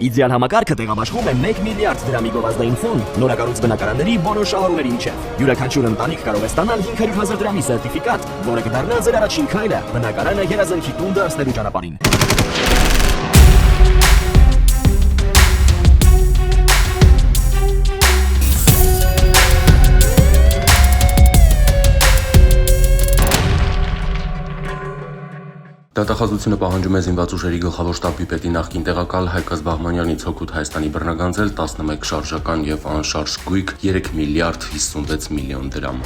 Իդեալ համակարգը տեղաբաշխում է 1 միլիարդ դրամի գովազդային ֆոնդ նորակառույց բնակարանների բոլոր շահառուների միջև։ Յուրաքանչյուր ընտանիք կարող է ստանալ 500,000 դրամի սերտիֆիկատ, որը կդառնա ձեր առաջին քայլը բնակարանը երազանքի տուն դարձնելու ճանապարհին։ Դատախազությունը պահանջում է զինված ուժերի գլխավոր շտաբի պետի նախկին տեղակալ Հայկազ Բաղմանյանից հօգուտ Հայաստանի բռնագանձել 11 շարժական եւ անշարժ գույք 3 միլիարդ 56 միլիոն դրամ։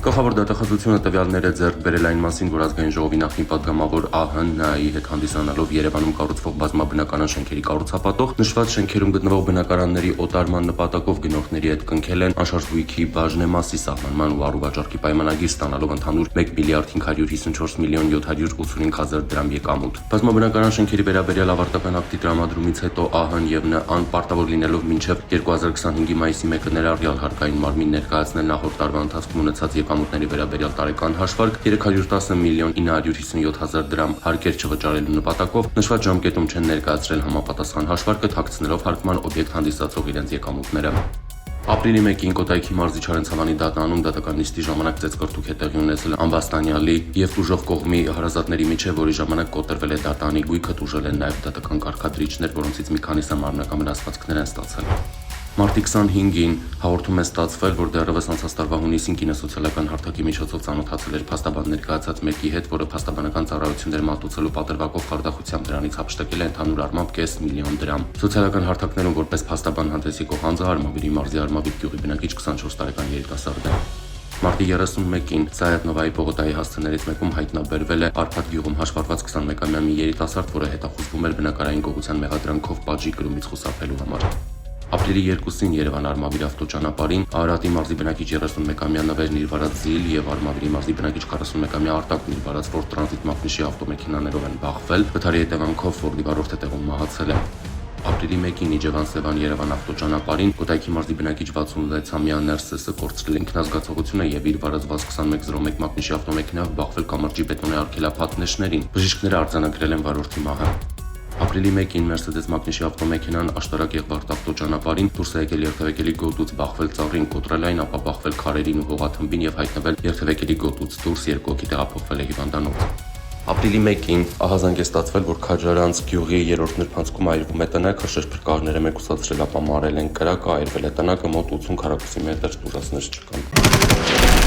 Գլխավոր դատախազությունը տվյալներ է ձեռք բերել այն մասին, որ ազգային ժողովի նախկին պատգամավոր ԱՀՆ-ի հետ հանդիսանալով Երևանում կառուցվող բազմաբնականան շենքերի կառուցապատող նշված շենքերում գտնվող բնակարանների օտարման նպատակով գնորդների հետ կնքել են անշարժ գույքի բաժնեմասի սահմանման ու առուվաճառքի պայմանագիր ստանալով ընդհանուր 1 միլիարդ 554 միլիոն 785 հազար դրամ եկամուտ։ Բազմաբնականան շենքերի վերաբերյալ ավարտական ակտի տրամադրումից հետո ԱՀՆ եւ ՆԱՆ պարտավոր լինելով մինչեւ 2025-ի մայիսի 1-ը ներառյալ հարկային մարմին ներկայացնել նախորդ տարվա ընթացքում ունեցած եկամուտների վերաբերյալ տարեկան հաշվարկ 310 միլիոն 957 հազար դրամ հարկեր չվճարելու նպատակով նշված ժամկետում չեն ներկայացրել համապատասխան հաշվարկը, թաքցնելով հարկման օբյեկտ հանդիսացող իրենց եկամուտները։ Ապրիլի 1-ին Կոտայքի մարզի Չարենցավանի դատարանում դատական նիստի ժամանակ ծեծկռթուք է տեղի ունեցել Անվաստանյալի եւ տուժող կողմի հարազատների միջեւ, որի ժամանակ կոտրվել է դատարանի գույքը, տուժել են նաեւ դատական կարգադրիչներ, որոնցից մի քանիսը մարմնական վնասվածքներ են ստացել։ Մարտի 25-ին հաղորդում է ստացվել, որ դեռևս անցած տարվա հունիսին կինը սոցիալական հարթակի միջոցով ծանոթացել էր փաստաբան ներկայացած մեկի հետ, որը փաստաբանական ծառայություններ մատուցելու պատրվակով խարդախությամբ դրանից հափշտակել է ընդհանուր առմամբ կես միլիոն դրամ։ Սոցիալական հարթակներում որպես փաստաբան հանդես եկող անձը Արմավիրի մարզի Արմավիր գյուղի բնակիչ 24 տարեկան երիտասարդ է։ Մարտի 31-ին Սայաթնովայի պողոտայի հասցեներից մեկում հայտնաբերվել է Արփատ գյուղում հաշվառված 21-ամյա մի երիտասարդ, որը հետախուզվում էր բնակարային գողության մեղադրանքով պատժի կրումից խուսափելու համար։ Ապրիլի 2-ին Երևան Արմավիր ավտոճանապարհին Արարատի մարզի բնակիչ 31-ամյա Նվերն իր վարած Զիլ եւ Արմավիրի մարզի բնակիչ 41-ամյա Արտակն իր վարած Ford Transit մակնիշի ավտոմեքենաներով են բախվել, վթարի հետևանքով Ford-ի վարորդը տեղում մահացել է։ Ապրիլի 1-ին Իջևան-Սևան Երևան ավտոճանապարհին Կոտայքի մարզի բնակիչ 66-ամյա Ներսեսը կորցրել ինքնազգացողությունը եւ իր վարած 2101 մակնիշի ավտոմեքենայով բախվել կամրջի բետոնե արգելափաթ նշներին։ Բժիշկները արձանագրել են վարորդի մահը։ Ապրիլի 1-ին Mercedes մակնիշի ավտոմեքենան Աշտարակ Եղվարդ ավտոճանապարհին դուրս է եկել երթևեկելի գոտուց, բախվել ծառին, կոտրել այն, ապա բախվել քարերին ու հողաթմբին եւ հայտնվել երթևեկելի գոտուց դուրս, 2 հոգի տեղափոխվել է հիվանդանոց։ Ապրիլի 1-ին ահազանգ է ստացվել, որ Քաջարանց գյուղի 3-րդ նրբանցքում այրվում է տնակ, շրջփրկարները մեկուսացրել, ապա մարել են կրակը, այրվել է տնակը մոտ 80 քառակուսի մետր, տուրացներ չկան։